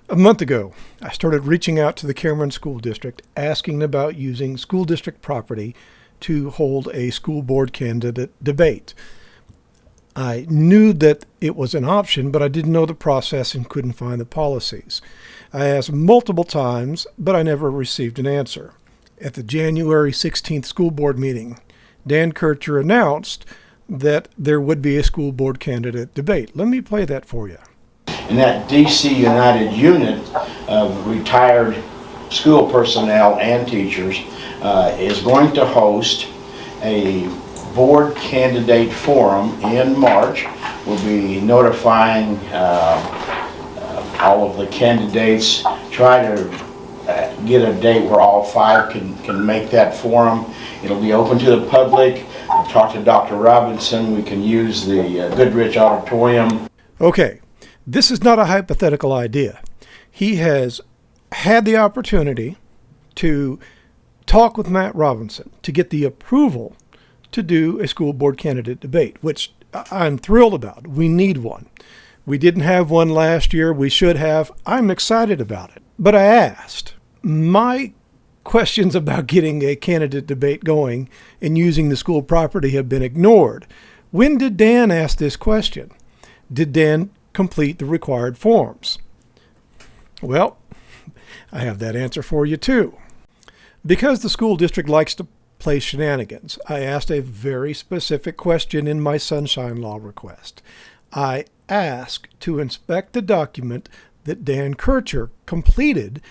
A month ago, I started reaching out to the Cameron School District asking about using school district property to hold a school board candidate debate. I knew that it was an option, but I didn't know the process and couldn't find the policies. I asked multiple times, but I never received an answer. At the January 16th school board meeting, Dan Kercher announced that there would be a school board candidate debate. Let me play that for you. And that DC United unit of retired school personnel and teachers is going to host a board candidate forum in March. We'll be notifying all of the candidates, try to get a date where all five can make that forum. It'll be open to the public. I'll talk to Dr. Robinson. We can use the Goodrich Auditorium. Okay. This is not a hypothetical idea. He has had the opportunity to talk with Matt Robinson to get the approval to do a school board candidate debate, which I'm thrilled about. We need one. We didn't have one last year. We should have. I'm excited about it. But I asked. My questions about getting a candidate debate going and using the school property have been ignored. When did Dan ask this question? Did Dan complete the required forms? Well, I have that answer for you too. Because the school district likes to play shenanigans, I asked a very specific question in my sunshine law request. I asked to inspect the document that Dan Kercher completed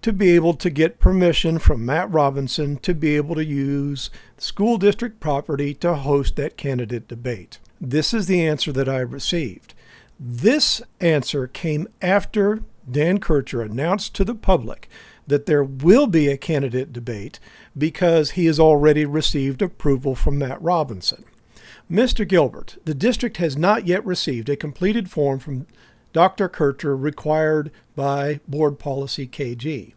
to be able to get permission from Matt Robinson to be able to use school district property to host that candidate debate. This is the answer that I received. This answer came after Dan Kercher announced to the public that there will be a candidate debate because he has already received approval from Matt Robinson. Mr. Gilbert, the district has not yet received a completed form from Dr. Kercher required by Board Policy KG.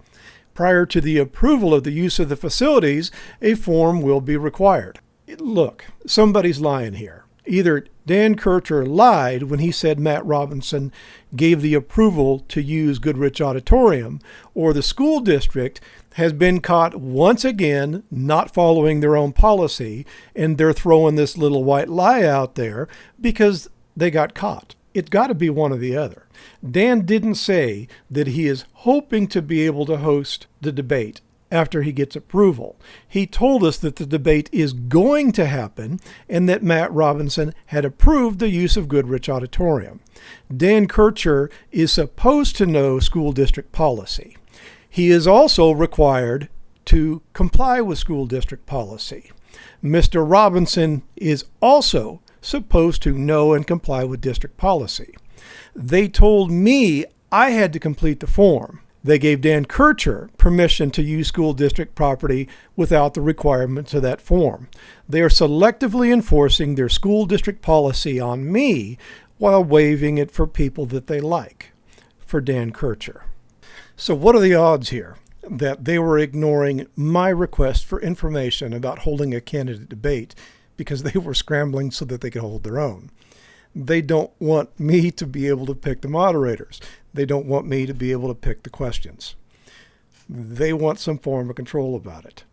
Prior to the approval of the use of the facilities, a form will be required. Look, somebody's lying here. Either Dan Kercher lied when he said Matt Robinson gave the approval to use Goodrich Auditorium, or the school district has been caught once again not following their own policy, and they're throwing this little white lie out there because they got caught. It's got to be one or the other. Dan didn't say that he is hoping to be able to host the debate after he gets approval. He told us that the debate is going to happen and that Matt Robinson had approved the use of Goodrich Auditorium. Dan Kercher is supposed to know school district policy. He is also required to comply with school district policy. Mr. Robinson is also supposed to know and comply with district policy. They told me I had to complete the form. They gave Dan Kercher permission to use school district property without the requirements of that form. They are selectively enforcing their school district policy on me while waiving it for people that they like, for Dan Kercher. So what are the odds here that they were ignoring my request for information about holding a candidate debate because they were scrambling so that they could hold their own? They don't want me to be able to pick the moderators. They don't want me to be able to pick the questions. They want some form of control about it.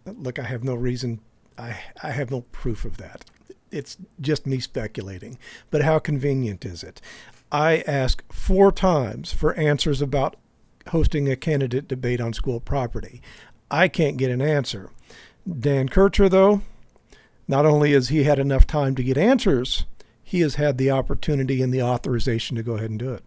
Look, I have no reason, I have no proof of that. It's just me speculating. But how convenient is it? I asked 4 times for answers about hosting a candidate debate on school property. I can't get an answer. Dan Kercher, though, not only has he had enough time to get answers, he has had the opportunity and the authorization to go ahead and do it.